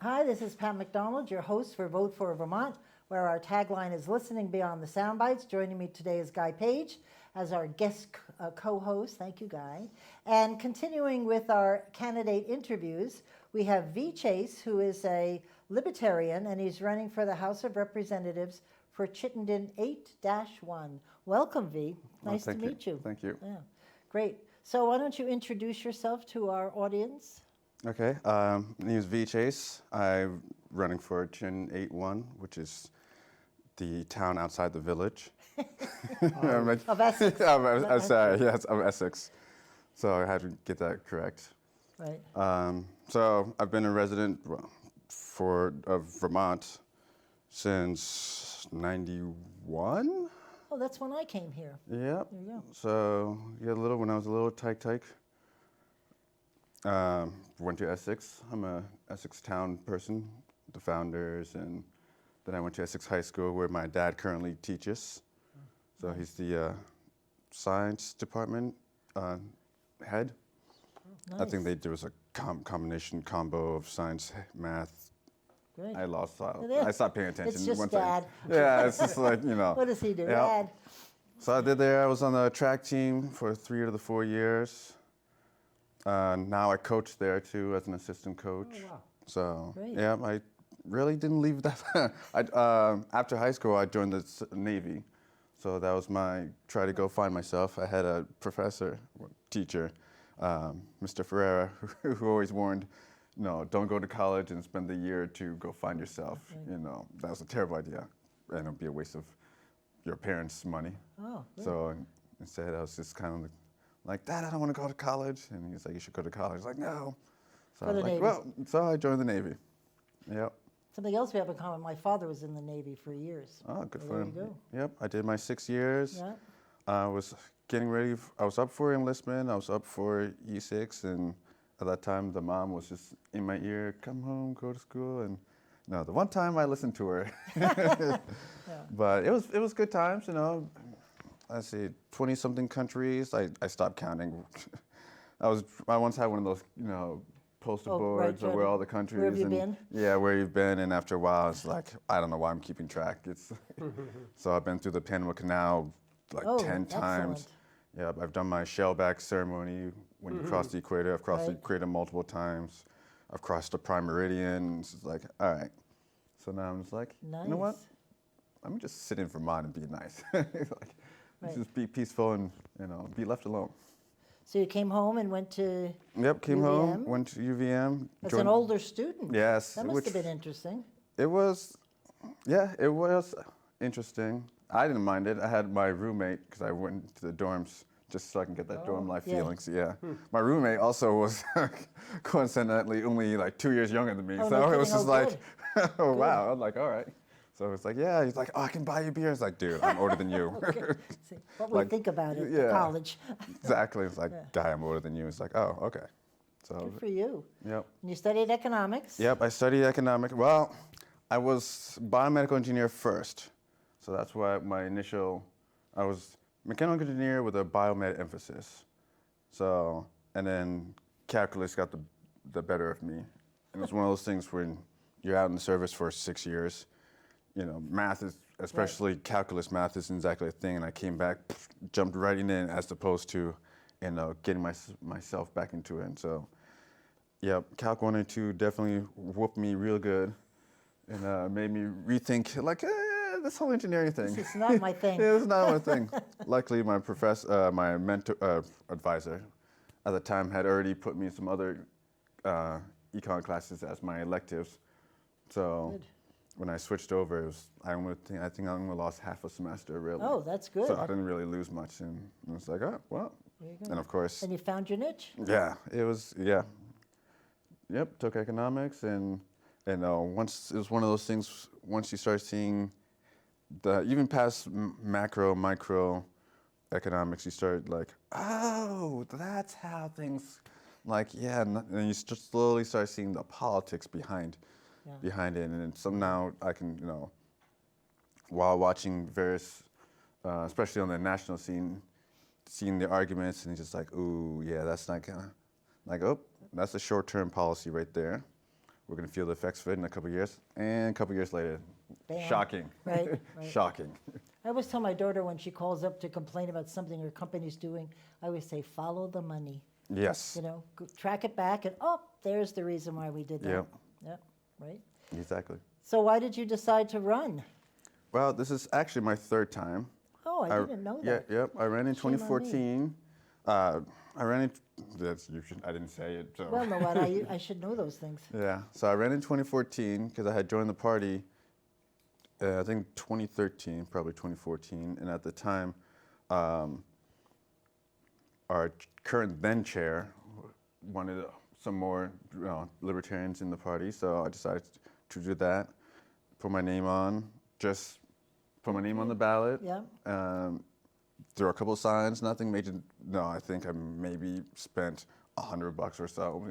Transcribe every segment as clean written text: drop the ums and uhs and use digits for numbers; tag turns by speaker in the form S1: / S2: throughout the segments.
S1: Hi, this is Pat McDonald, your host for Vote for Vermont, where our tagline is Listening Beyond the Soundbites. Joining me today is Guy Page as our guest co-host. Thank you, Guy. And continuing with our candidate interviews, we have V. Chase, who is a libertarian, and he's running for the House of Representatives for Chittenden 8-1. Welcome, V. Nice to meet you.
S2: Thank you.
S1: Yeah, great. So why don't you introduce yourself to our audience?
S2: Okay, my name is V. Chase. I'm running for Chittenden 8-1, which is the town outside the village.
S1: Of Essex.
S2: Yes, of Essex. So I had to get that correct.
S1: Right.
S2: So I've been a resident of Vermont since '91.
S1: Oh, that's when I came here.
S2: Yep.
S1: There you go.
S2: So when I was a little tyke. Went to Essex. I'm a Essex town person, the founders, and then I went to Essex High School where my dad currently teaches. So he's the science department head.
S1: Nice.
S2: I think there was a combo of science, math.
S1: Great.
S2: I stopped paying attention.
S1: It's just
S2: once
S1: Dad.
S2: Yeah, it's just like, you know.
S1: What does he do?
S2: Yep.
S1: Dad.
S2: So I did there. I was on the track team for 3 of the 4 years. Now I coach there too as an assistant coach.
S1: Oh, wow.
S2: So
S1: Great.
S2: yeah, I really didn't leave that. After high school, I joined the Navy. So that was my try to go find myself. I had a teacher, Mr. Ferreira, who always warned, no, don't go to college and spend the year to go find yourself.
S1: Right.
S2: You know, that was a terrible idea, and it'd be a waste of your parents' money.
S1: Oh, good.
S2: So instead, I was just kind of like, Dad, I don't want to go to college. And he's like, you should go to college. I was like, no. So I was like, well, so I joined the Navy. Yep.
S1: Something else we have in common. My father was in the Navy for years.
S2: Oh, good
S1: So
S2: for
S1: there
S2: him.
S1: you go.
S2: Yep, I did my 6 years.
S1: Yeah.
S2: I was getting ready. I was up for enlistment. I was up for E6. And at that time, the mom was just in my ear, come home, go to school. And no, the one time I listened to her.
S1: Yeah.
S2: But it was good times, you know. I see 20-something countries. I stopped counting. I once had one of those, you know, poster boards
S1: right,
S2: of where all the countries.
S1: Where have you been?
S2: Yeah, where you've been, and after a while, it's like I don't know why I'm keeping track. So I've been through the Panama Canal like 10 times. Yeah, I've done my shellback ceremony when you cross the equator. I've crossed the equator multiple times. I've crossed the prime meridian. It's just like, all right. So now I'm just like,
S1: Nice.
S2: you know what? Let me just sit in Vermont and be nice.
S1: Right.
S2: Just be peaceful and, you know, be left alone.
S1: So you came home and went to
S2: Yep, came
S1: UVM?
S2: home, went to UVM.
S1: As an older student?
S2: Yes.
S1: That must have been interesting.
S2: It was interesting. I didn't mind it. I had my roommate, because I went to the dorms just so I can get that dorm life feeling. So yeah. My roommate also was coincidentally only like 2 years younger than me.
S1: Oh,
S2: so
S1: no
S2: it was
S1: kidding.
S2: just
S1: Oh,
S2: like,
S1: good.
S2: oh wow. I was like, all right. So it's like, yeah. He's like, oh, I can buy you beer. It's like, dude, I'm older than you.
S1: Okay. See, what would
S2: Like,
S1: we think about it
S2: yeah.
S1: at college?
S2: Exactly. It's like, Guy, I'm older than you. It's like, oh, okay. So.
S1: Good for you.
S2: Yep.
S1: And you studied economics?
S2: Yep, I studied economics. Well, I was biomedical engineer first. So that's why I was mechanical engineer with a biomed emphasis. So, and then calculus got the better of me. And it's one of those things when you're out in the service for 6 years, you know, math is, especially calculus math isn't exactly a thing. And I came back, jumped right in as opposed to, you know, getting myself back into it. And so, yeah, Calc 1 and 2 definitely whooped me real good and made me rethink, like, this whole engineering thing.
S1: This is not my thing.
S2: Yeah, it's not my thing. Luckily, my professor, my mentor, advisor at the time had already put me in some other econ classes as my electives. So
S1: Good.
S2: when I switched over, I think I only lost half a semester, really.
S1: Oh, that's good.
S2: So I didn't really lose much. And it was like, oh, well.
S1: There you go.
S2: And of course.
S1: And you found your niche?
S2: Yeah, it was, yeah. Yep, took economics and once it was one of those things, once you start seeing even past macro, micro economics, you start like, oh, that's how things, like, yeah, and then you slowly start seeing the politics behind it. And then somehow I can, you know, while watching various, especially on the national scene, seeing the arguments and just like, ooh, yeah, that's not gonna, like, oh, that's a short-term policy right there. we're going to feel the effects of it in a couple of years. And a couple of years later,
S1: Bam.
S2: shocking.
S1: Right, right.
S2: Shocking.
S1: I always tell my daughter when she calls up to complain about something her company's doing, I always say, follow the money.
S2: Yes.
S1: You know, track it back, and there's the reason why we did that.
S2: Yep.
S1: Yep, right.
S2: Exactly.
S1: So why did you decide to run?
S2: Well, this is actually my third time.
S1: Oh, I didn't know that.
S2: Yep. I ran in
S1: Shame on me.
S2: 2014. I ran in. I didn't say it. So.
S1: Well, no, what I should know those things.
S2: Yeah. So I ran in 2014 because I had joined the party. I think 2013, probably 2014, and at the time, our current then chair wanted some more libertarians in the party, so I decided to do that. Put my name on, just put my name on the ballot.
S1: Yeah.
S2: There were a couple of signs, nothing major. No, I think I maybe spent $100 or so.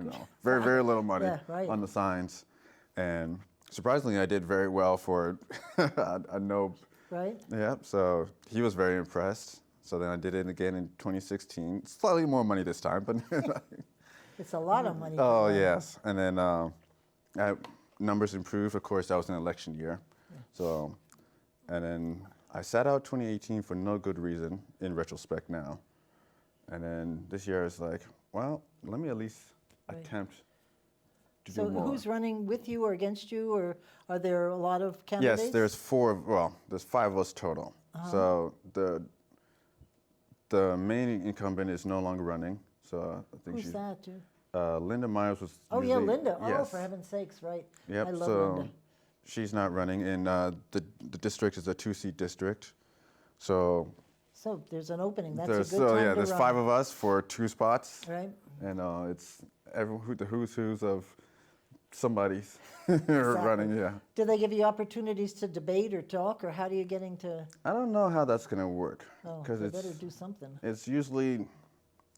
S2: Very, very little money on the signs, and surprisingly, I did very well for a no.
S1: Right.
S2: Yeah. So he was very impressed. So then I did it again in 2016. Slightly more money this time, but.
S1: It's a lot of money.
S2: Oh yes, and then numbers improved. Of course, that was an election year, so, and then I sat out 2018 for no good reason. In retrospect now, and then this year is like, well, let me at least attempt to do more.
S1: So who's running with you or against you, or are there a lot of candidates?
S2: Yes, there's there's 5 of us total. So the main incumbent is no longer running. So I think
S1: Who's that, dude?
S2: Linda Myers was.
S1: Oh yeah, Linda. Oh,
S2: yes.
S1: for heaven's sakes, right?
S2: Yep.
S1: I love
S2: so
S1: Linda.
S2: she's not running, and the district is a 2-seat district. So
S1: there's an opening. That's
S2: there's
S1: a good time to
S2: there's
S1: run.
S2: 5 of us for 2 spots.
S1: Right.
S2: And it's the who's of somebody's running. Yeah.
S1: Do they give you opportunities to debate or talk, or how do you get into?
S2: I don't know how that's gonna work
S1: Oh, they better do something.
S2: It's usually.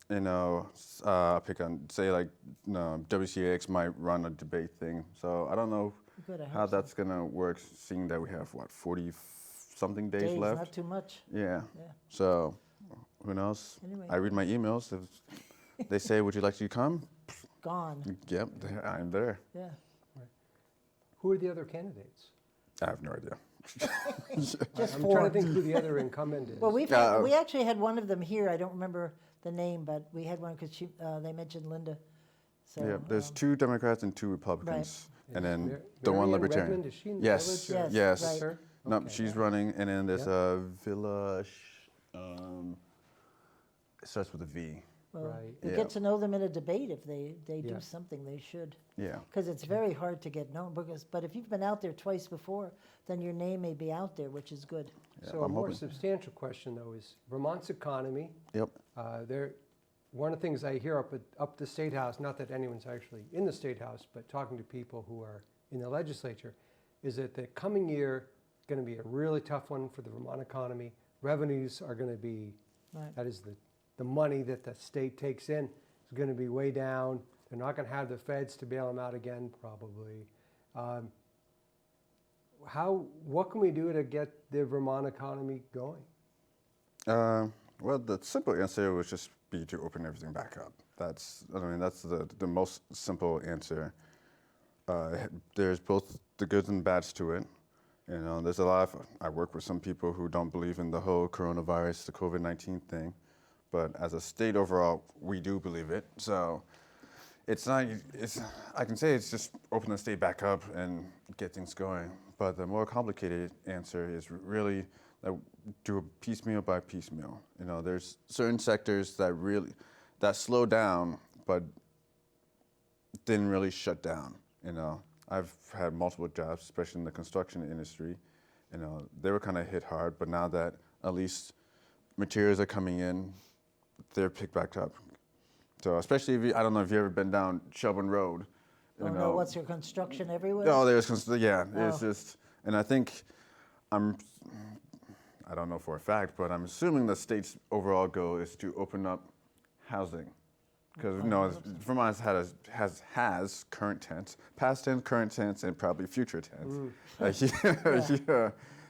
S2: Pick on, say, like, WCAX might run a debate thing. So I don't know
S1: Good, I
S2: how
S1: hope so.
S2: that's going to work, seeing that we have, 40-something days left?
S1: Not too much.
S2: Yeah.
S1: Yeah.
S2: So who knows?
S1: Anyway.
S2: I read my emails. If they say, would you like to come?
S1: Gone.
S2: Yep, I'm there.
S1: Yeah.
S3: Who are the other candidates?
S2: I have no idea.
S1: Just
S3: I'm
S1: 4.
S3: trying to think who the other incumbent is.
S1: Well, we actually had one of them here. I don't remember the name, but we had one because they mentioned Linda. So,
S2: Yeah, there's 2 Democrats and 2 Republicans, and then
S3: Mar-
S2: the one
S3: Marianne
S2: Libertarian.
S3: Redmond, is she in the
S2: Yes,
S3: village, or-
S1: Yes,
S2: yes.
S1: right.
S2: No,
S3: Okay.
S2: she's running, and then there's a Villa. It starts with a V.
S1: Well,
S3: Right.
S1: you
S2: Yeah.
S1: get to know them in a debate if they do
S3: Yeah.
S1: something. They should.
S2: Yeah.
S1: Because it's very hard to get known. But if you've been out there twice before, then your name may be out there, which is good.
S2: Yeah,
S3: So a
S2: I'm
S3: more
S2: hoping.
S3: substantial question, though, is Vermont's economy.
S2: Yep.
S3: One of the things I hear up the State House, not that anyone's actually in the State House, but talking to people who are in the legislature, is that the coming year is going to be a really tough one for the Vermont economy. Revenues are going to be,
S1: Right.
S3: that is the money that the state takes in is going to be way down. They're not going to have the feds to bail them out again, probably. What can we do to get the Vermont economy going?
S2: Well, the simple answer would just be to open everything back up. That's the most simple answer. There's both the goods and bads to it. There's a lot of, I work with some people who don't believe in the whole coronavirus, the COVID-19 thing. But as a state overall, we do believe it. So I can say it's just open the state back up and get things going. But the more complicated answer is really do it piecemeal by piecemeal. There's certain sectors that slow down, but didn't really shut down. I've had multiple jobs, especially in the construction industry. They were kind of hit hard, but now that at least materials are coming in, they're picked back up. So especially I don't know if you've ever been down Shelburne Road.
S1: Oh no, what's your construction everywhere?
S2: Oh, there's
S1: Oh.
S2: just, and I think I don't know for a fact, but I'm assuming the state's overall goal is to open up housing. Because Vermont has current tense, past tense, current tense, and probably future tense.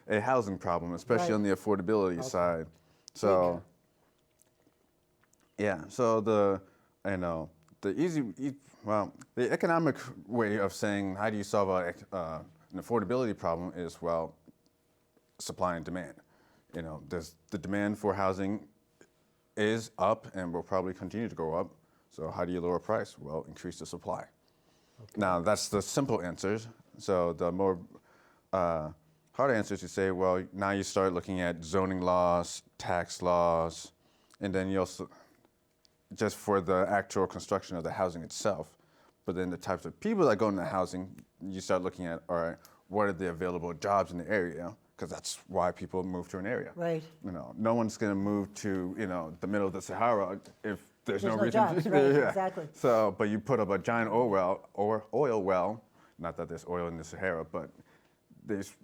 S2: A housing problem, especially
S1: Right.
S2: on the affordability side. So, yeah. So the the economic way of saying how do you solve an affordability problem is, well, supply and demand. You know, there's the demand for housing is up and will probably continue to go up. So how do you lower price? Well, increase the supply. Okay. Now, that's the simple answers. So the more hard answers, you say, well, now you start looking at zoning laws, tax laws, and then you also, just for the actual construction of the housing itself. But then the types of people that go into housing, you start looking at, all right, what are the available jobs in the area? Because that's why people move to an area.
S1: Right.
S2: You know, no one's going to move to, you know, the middle of the Sahara if there's no reason
S1: jobs,
S2: to.
S1: right,
S2: Yeah.
S1: exactly.
S2: So, but you put up a giant oil well, not that there's oil in the Sahara, but if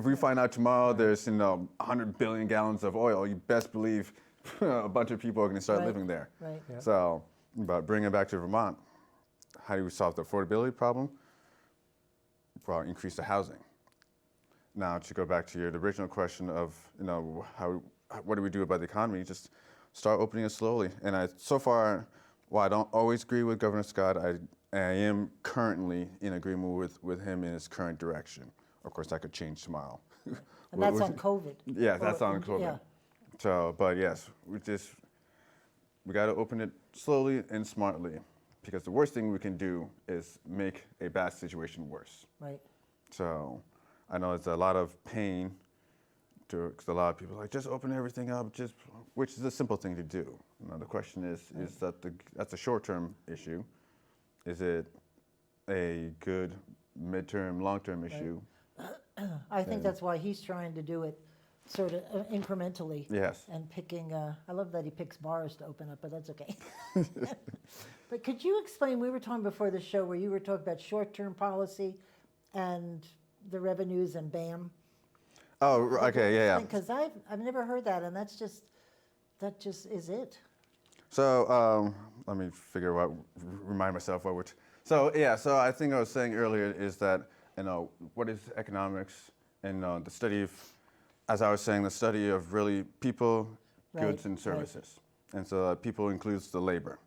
S2: we find out tomorrow there's 100 billion gallons of oil, you best believe a bunch of people are going to start living there.
S1: Right.
S3: Yeah.
S2: So, but bringing it back to Vermont, how do we solve the affordability problem? Well, increase the housing. Now, to go back to your original question of, what do we do about the economy? Just start opening it slowly. And so far, while I don't always agree with Governor Scott, I am currently in agreement with him in his current direction. Of course, that could change tomorrow.
S1: And that's on COVID.
S2: Yeah, that's on COVID.
S1: Yeah.
S2: So, but yes, we got to open it slowly and smartly, because the worst thing we can do is make a bad situation worse.
S1: Right.
S2: So, I know it's a lot of pain, because a lot of people are like, just open everything up, which is a simple thing to do. The question is that's a short-term issue. Is it a good midterm, long-term issue?
S1: I think that's why he's trying to do it sort of incrementally.
S2: Yes.
S1: And picking, I love that he picks bars to open up, but that's okay. But could you explain, we were talking before the show where you were talking about short-term policy and the revenues and BAM.
S2: Oh, okay, yeah.
S1: Because I've never heard that, and that just is it.
S2: So let me remind myself what we're. So I think I was saying earlier is that what is economics and the study of, as I was saying, the study of really people, goods, and services, and so people includes the labor.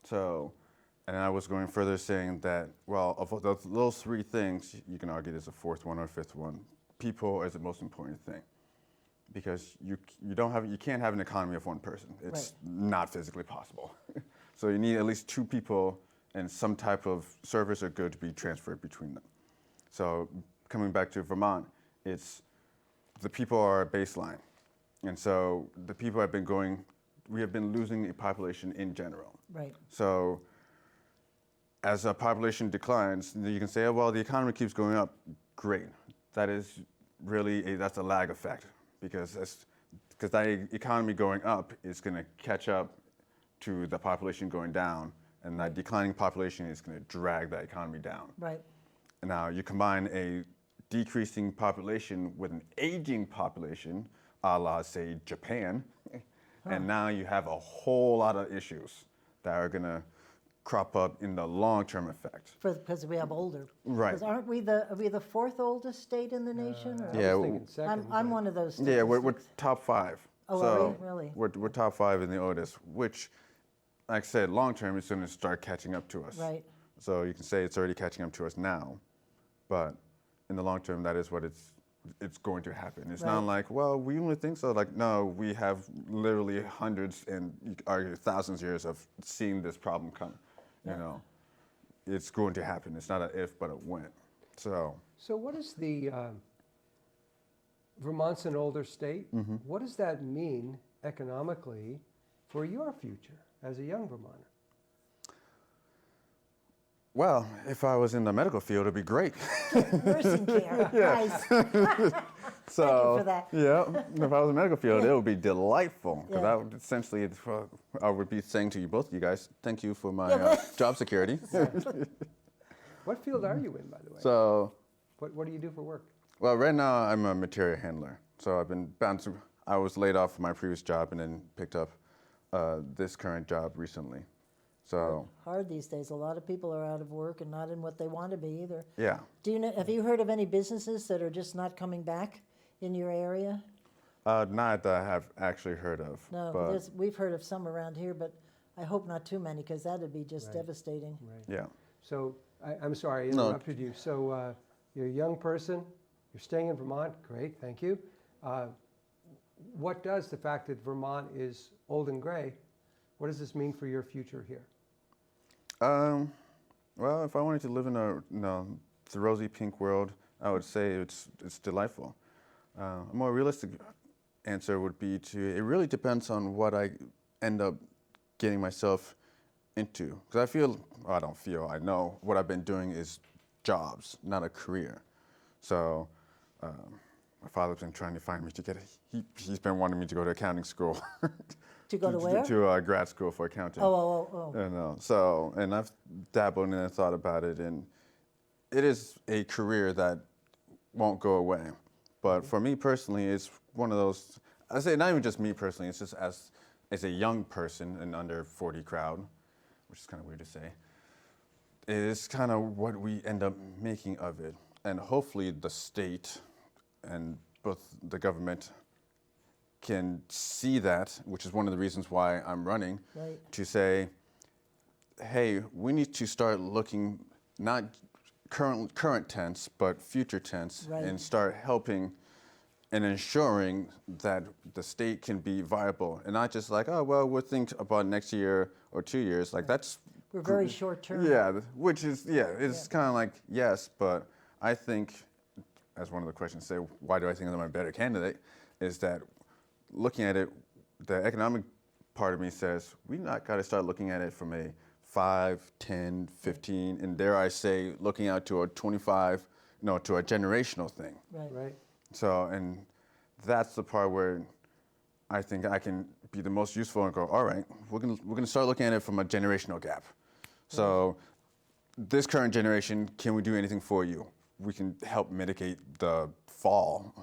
S2: So, and I was going further saying that of those three things, you can argue there's a fourth one or a fifth one. People is the most important thing, because you can't have an economy of one person. It's not physically possible. So you need at least two people and some type of service or good to be transferred between them. So coming back to Vermont, it's the people are a baseline, and so the people we have been losing a population in general.
S1: Right.
S2: So as a population declines, you can say, oh, well, the economy keeps going up. Great. That is really that's a lag effect, because that economy going up is going to catch up to the population going down, and that declining population is going to drag that economy down.
S1: Right.
S2: And now you combine a decreasing population with an aging population, a la, say, Japan, and now you have a whole lot of issues that are going to crop up in the long-term effect.
S1: Because we have older.
S2: Right.
S1: Because are we the fourth oldest state in the nation? Or?
S3: I was thinking second.
S1: I'm one of those statistics.
S2: Yeah, we're top 5.
S1: Oh,
S2: so
S1: are we? Really?
S2: We're top 5 in the oldest, which, like I said, long-term is going to start catching up to us.
S1: Right.
S2: So you can say it's already catching up to us now, but in the long term, that is what it's going to happen. It's not like, well, we only think so. Like, no, we have literally hundreds and you could argue thousands of years of seeing this problem come. You know, it's going to happen. It's not an if, but a when. So
S3: what is the Vermont's an older state?
S2: Mm-hmm.
S3: What does that mean economically for your future as a young Vermonter?
S2: Well, if I was in the medical field, it'd be great.
S1: Nursing care. Nice.
S2: So,
S1: Thank you for that.
S2: Yeah, if I was in the medical field, it would be delightful. Because
S1: Yeah.
S2: I would essentially, I would be saying to you, both of you guys, thank you for my job security.
S3: What field are you in, by the way?
S2: So,
S3: What do you do for work?
S2: well, right now I'm a material handler. So I've been bouncing. I was laid off from my previous job and then picked up this current job recently. So
S1: Hard these days. A lot of people are out of work and not in what they want to be either.
S2: yeah.
S1: Have you heard of any businesses that are just not coming back in your area?
S2: Not that I have actually heard of.
S1: No,
S2: but
S1: we've heard of some around here, but I hope not too many, because that'd be just
S3: Right.
S1: devastating.
S3: Right.
S2: Yeah.
S3: So I'm sorry, I
S2: No.
S3: interrupted you. So you're a young person, you're staying in Vermont, great, thank you. What does the fact that Vermont is old and gray, what does this mean for your future here?
S2: Well, if I wanted to live in the rosy pink world, I would say it's delightful. A more realistic answer would be it really depends on what I end up getting myself into. Because I know what I've been doing is jobs, not a career. So my father's been trying to find me to he's been wanting me to go to accounting school.
S1: To go to where?
S2: To grad school for accounting.
S1: Oh.
S2: And I've dabbled in it and thought about it, and it is a career that won't go away. But for me personally, it's one of those, I say not even just me personally, it's just as a young person, an under 40 crowd, which is kind of weird to say, it is kind of what we end up making of it. And hopefully the state and both the government can see that, which is one of the reasons why I'm running,
S1: Right.
S2: to say, hey, we need to start looking not current tense, but future tense,
S1: Right.
S2: and start helping and ensuring that the state can be viable, and not just like, oh, well, we'll think about next year or 2 years. Like that's
S1: We're very short term.
S2: yeah, which is it's kind of like yes, but I think, as one of the questions say, why do I think I'm a better candidate? Is that looking at it, the economic part of me says we not got to start looking at it from a 5, 10, 15, and dare I say, looking out to a 25, to a generational thing.
S1: Right.
S3: Right?
S2: So, and that's the part where I think I can be the most useful and go, all right, we're gonna start looking at it from a generational gap. So, this current generation, can we do anything for you? We can help mitigate the fall,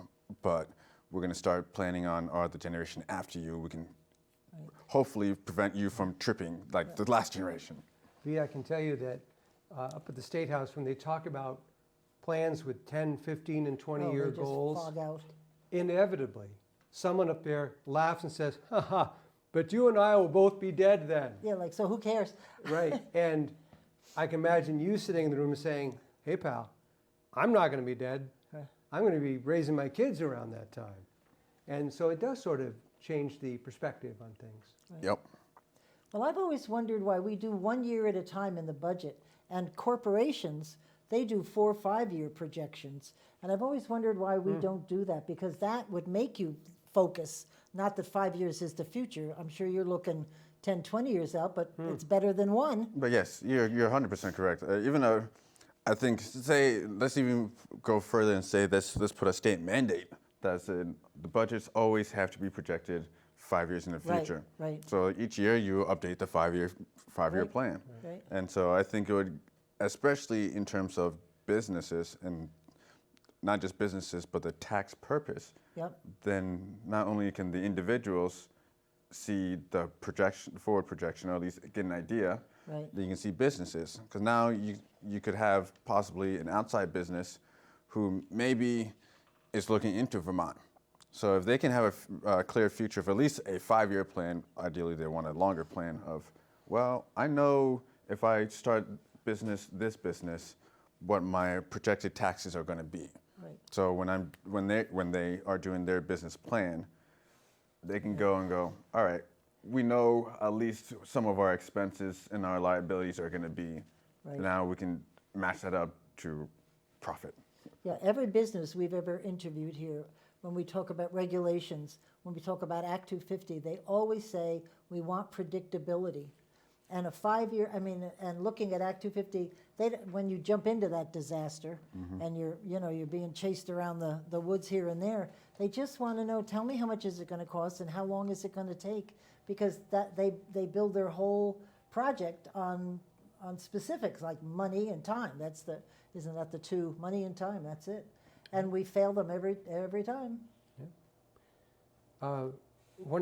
S2: but we're gonna start planning on, the generation after you, we can hopefully prevent you from tripping like the last generation.
S3: V, I can tell you that up at the State House, when they talk about plans with 10, 15, and 20-year
S1: They just
S3: goals,
S1: fog out.
S3: inevitably, someone up there laughs and says, ha, but you and I will both be dead then.
S1: Yeah, like, so who cares?
S3: Right, and I can imagine you sitting in the room and saying, hey pal, I'm not gonna be dead.
S1: Right.
S3: I'm gonna be raising my kids around that time. And so it does sort of change the perspective on things.
S2: Yep.
S1: Well, I've always wondered why we do 1 year at a time in the budget, and corporations, they do 4 or 5 year projections. And I've always wondered why we don't do that, because that would make you focus, not that 5 years is the future. I'm sure you're looking 10, 20 years out, but it's better than one.
S2: But yes, you're 100% correct. Even though I think, let's even go further and say let's put a state mandate that said the budgets always have to be projected 5 years in the
S1: Right,
S2: future.
S1: right.
S2: So each year you update the five-year
S1: Right,
S2: plan.
S1: right.
S2: And so I think it would, especially in terms of businesses, and not just businesses, but the tax purpose,
S1: Yep.
S2: then not only can the individuals see the forward projection, or at least get an idea,
S1: Right.
S2: then you can see businesses. Because now you could have possibly an outside business who maybe is looking into Vermont. So if they can have a clear future of at least a 5-year plan, ideally they want a longer plan of, well, I know if I start this business, what my projected taxes are going to be.
S1: Right.
S2: So when they are doing their business plan, they can go and go, all right, we know at least some of our expenses and our liabilities are going to be.
S1: Right.
S2: Now we can match that up to profit.
S1: Yeah, every business we've ever interviewed here, when we talk about regulations, when we talk about Act 250, they always say we want predictability. And a 5-year, and looking at Act 250, when you jump into that disaster and you're being chased around the woods here and there, they just want to know, tell me how much is it going to cost and how long is it going to take? Because they build their whole project on specifics like money and time. Isn't that the two? Money and time, that's it. And we fail them every time.
S3: One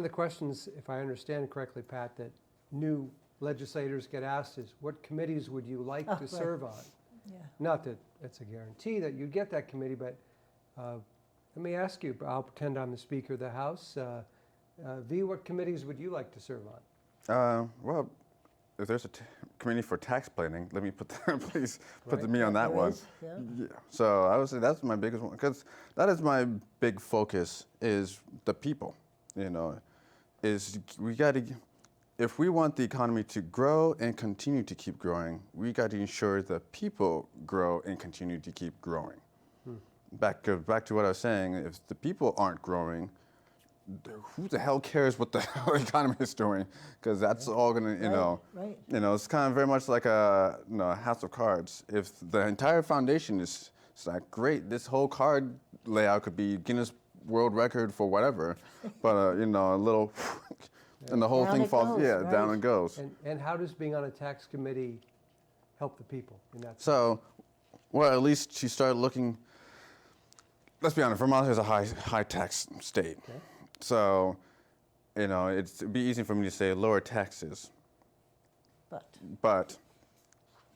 S3: of the questions, if I understand correctly, Pat, that new legislators get asked is, what committees would you like to
S1: right.
S3: serve on?
S1: Yeah.
S3: Not that it's a guarantee that you'd get that committee, but let me ask you, I'll pretend I'm the Speaker of the House. V, what committees would you like to serve on?
S2: Well, if there's a committee for tax planning, let me put that, please put
S3: Right.
S2: me on that
S1: There
S2: one.
S1: is, yeah.
S2: Yeah. So I would say that's my biggest one, because that is my big focus, is the people. You know, is we got to, if we want the economy to grow and continue to keep growing, we got to ensure that people grow and continue to keep growing. Back to what I was saying, if the people aren't growing, who the hell cares what the hell the economy is doing? Because that's all gonna,
S1: Right.
S2: it's kind of very much like a house of cards. If the entire foundation is like, great, this whole card layout could be Guinness World Record for whatever, but a little, and the whole
S1: Down
S2: thing
S1: it
S2: falls,
S1: goes,
S2: down
S1: right.
S2: it goes.
S3: And how does being on a tax committee help the people in that sense?
S2: So, well, at least you start looking. Let's be honest, Vermont is a high tax state.
S3: Okay.
S2: So, it'd be easy for me to say lower taxes, but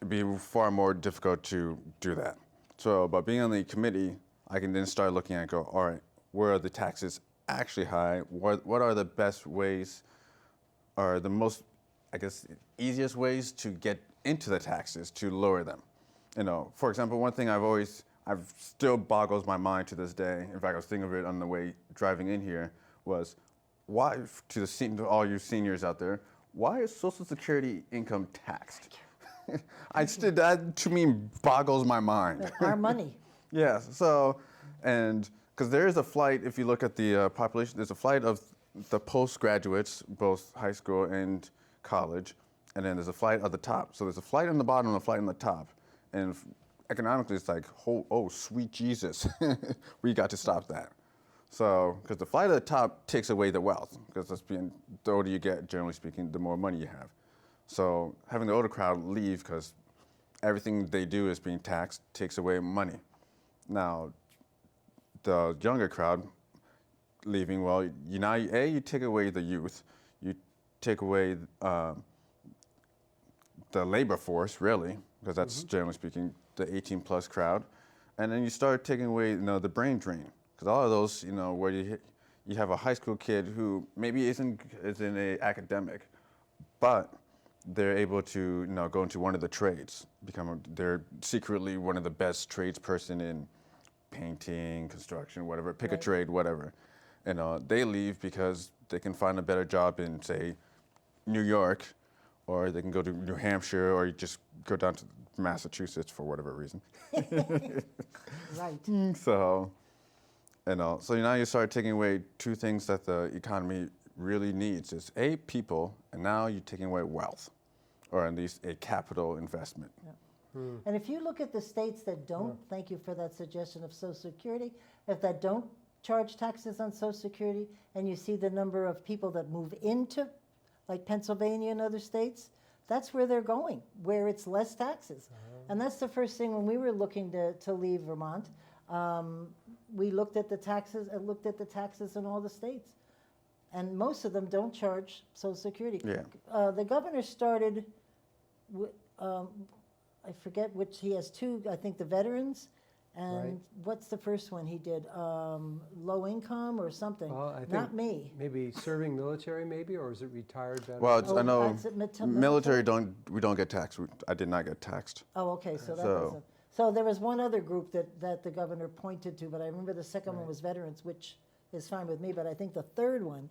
S2: it'd be far more difficult to do that. So, by being on the committee, I can then start looking and go, all right, where are the taxes actually high? What are the best ways, or the most, I guess, easiest ways to get into the taxes to lower them? For example, one thing I've still boggles my mind to this day. In fact, I was thinking of it on the way driving in here, was why, to all you seniors out there, why is Social Security income taxed? That to me boggles my mind.
S1: Our money.
S2: Yes, so, and because there is a flight, if you look at the population, there's a flight of the postgraduates, both high school and college, and then there's a flight at the top. So there's a flight on the bottom and a flight on the top. And economically, it's like, oh, sweet Jesus, we got to stop that. So, because the flight at the top takes away the wealth, because the older you get, generally speaking, the more money you have. So having the older crowd leave because everything they do is being taxed takes away money. Now, the younger crowd leaving, well, you take away the youth, you take away the labor force, really, because that's generally speaking the 18 plus crowd, and then you start taking away the brain drain, because all of those where you have a high school kid who maybe isn't a academic, but they're able to go into one of the trades, they're secretly one of the best tradesperson in painting, construction, whatever, pick a trade, whatever. They leave because they can find a better job in, say, New York, or they can go to New Hampshire, or you just go down to Massachusetts for whatever reason.
S1: Right.
S2: So now you start taking away two things that the economy really needs: is people, and now you're taking away wealth, or at least a capital investment.
S1: And if you look at the states that don't, thank you for that suggestion of Social Security, that don't charge taxes on Social Security, and you see the number of people that move into, like Pennsylvania and other states, that's where they're going, where it's less taxes. And that's the first thing when we were looking to leave Vermont. We looked at the taxes in all the states. And most of them don't charge Social Security.
S2: Yeah.
S1: The governor started, I forget which, he has two, I think the veterans, and
S3: Right.
S1: what's the first one he did? Low income or something?
S3: Well, I think
S1: Not me.
S3: maybe serving military, maybe, or is it retired veteran?
S2: Well, I know
S1: that's it,
S2: military we don't get taxed. I did not get taxed.
S1: Oh, okay, so that
S2: So-
S1: doesn't. So there was one other group that the governor pointed to, but I remember the second one was veterans, which is fine with me, but I think the third one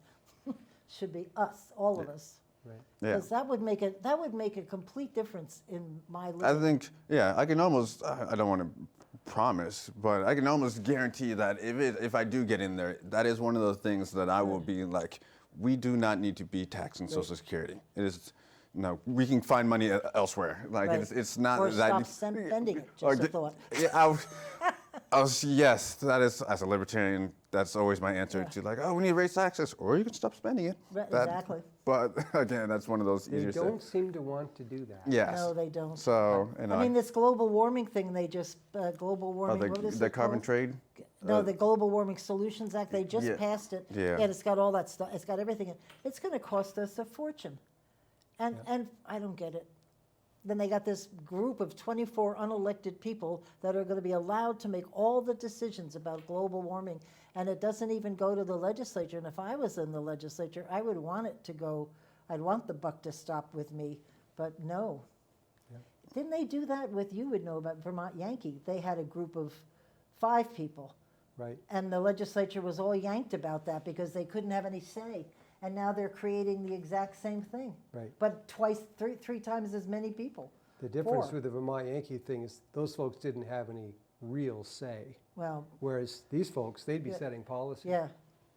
S1: should be us, all of us.
S3: Right.
S2: Yeah.
S1: Because that would make a complete difference in my
S2: I
S1: living.
S2: think, I can almost, I don't want to promise, but I can almost guarantee that if I do get in there, that is one of those things that I will be like, we do not need to be taxing Social Security. It is, we can find money elsewhere. Like,
S1: Right.
S2: it's not
S1: Or
S2: that.
S1: stop spending it,
S2: Or
S1: just a
S2: d-
S1: thought.
S2: Yeah, yes, that is, as a libertarian, that's always my answer to like, we need to raise taxes, or you can stop spending it.
S1: Right,
S2: That-
S1: exactly.
S2: But again, that's one of those
S3: They
S2: easier
S3: don't
S2: things.
S3: seem to want to do that.
S2: Yes.
S1: No, they don't.
S2: So,
S1: I mean, this global warming thing, they just, global warming, what is
S2: the
S1: it
S2: carbon
S1: called?
S2: trade.
S1: No, the Global Warming Solutions Act, they just
S2: Yeah.
S1: passed it.
S2: Yeah.
S1: And it's got all that stuff, it's got everything. It's gonna cost us a fortune. And I don't get it. Then they got this group of 24 unelected people that are gonna be allowed to make all the decisions about global warming. And it doesn't even go to the legislature. And if I was in the legislature, I would want it to go, I'd want the buck to stop with me But no.
S3: Yeah.
S1: Didn't they do that with, you would know about Vermont Yankee? They had a group of 5 people.
S3: Right.
S1: And the legislature was all yanked about that because they couldn't have any say. And now they're creating the exact same thing.
S3: Right.
S1: But three times as many people.
S3: The difference
S1: 4.
S3: with the Vermont Yankee thing is those folks didn't have any real say.
S1: Well,
S3: Whereas these folks, they'd be
S1: Yeah.
S3: setting policy.
S1: yeah.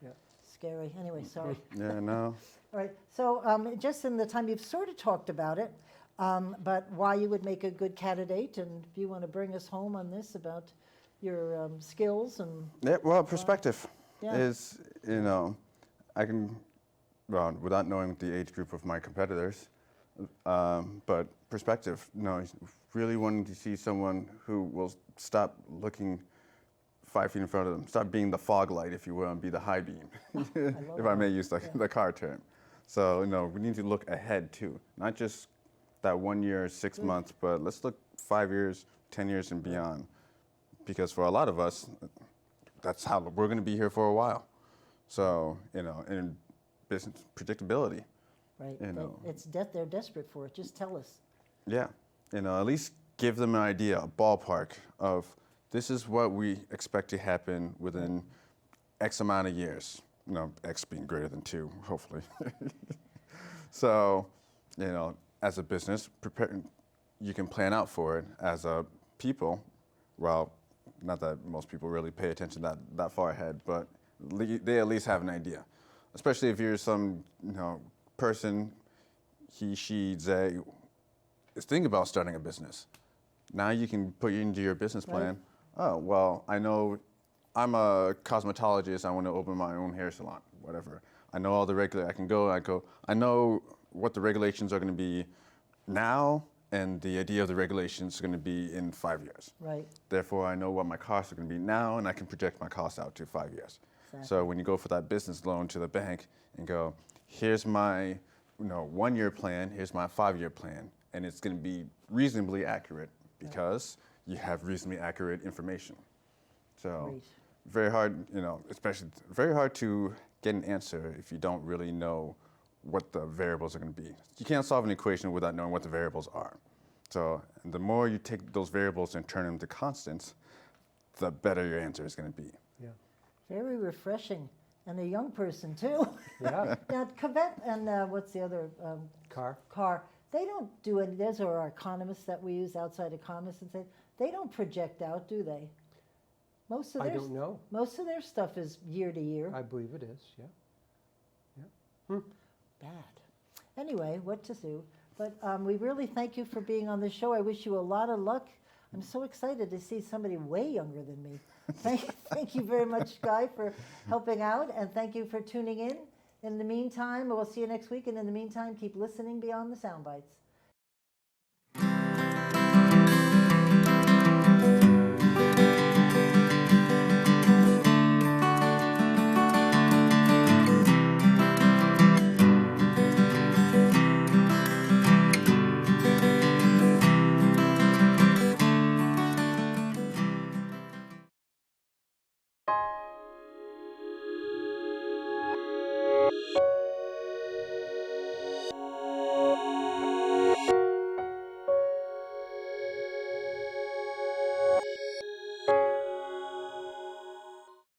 S3: Yeah.
S1: Scary. Anyway, sorry.
S2: Yeah, no.
S1: All right. So just in the time you've sort of talked about it, but why you would make a good candidate, and if you want to bring us home on this about your skills and
S2: Yeah, well, perspective
S1: Yeah.
S2: is, I can, well, without knowing the age group of my competitors, but perspective, really wanting to see someone who will stop looking 5 feet in front of them, stop being the fog light, if you will, and be the high beam, if I may use the car term. So, we need to look ahead too, not just that 1 year, 6 months, but let's look 5 years, 10 years and beyond. Because for a lot of us, that's how we're going to be here for a while. So, in business predictability.
S1: right.
S2: It's
S1: They're desperate for it. Just tell us.
S2: Yeah, at least give them an idea, a ballpark of this is what we expect to happen within X amount of years. X being greater than 2, hopefully. So, as a business, you can plan out for it. As a people, well, not that most people really pay attention that far ahead, but they at least have an idea. Especially if you're some person, he, she, they, is thinking about starting a business. Now you can put into your business plan, oh, well, I know I'm a cosmetologist, I want to open my own hair salon, whatever. I know all the I know what the regulations are going to be now, and the idea of the regulations is going to be in 5 years.
S1: Right.
S2: Therefore, I know what my costs are going to be now, and I can project my costs out to 5 years.
S1: Exactly.
S2: So when you go for that business loan to the bank and go, here's my 1 year plan, here's my 5 year plan, and it's going to be reasonably accurate because you have reasonably accurate information. So
S1: Great.
S2: very hard, especially very hard to get an answer if you don't really know what the variables are going to be. You can't solve an equation without knowing what the variables are. So the more you take those variables and turn them to constants, the better your answer is going to be.
S3: Yeah.
S1: Very refreshing. And a young person, too.
S3: Yeah.
S1: Now, Quebec and what's the other
S3: Car.
S1: they don't do any, those are our economists that we use, outside economists, and say, they don't project out, do they? Most of
S3: I
S1: their
S3: don't know.
S1: Most of their stuff is year to year.
S3: I believe it is, yeah.
S1: Bad. Anyway, what to do? But we really thank you for being on the show. I wish you a lot of luck. I'm so excited to see somebody way younger than me. Thank you very much, Guy, for helping out, and thank you for tuning in. In the meantime, we'll see you next week, and in the meantime, keep listening beyond the sound bites.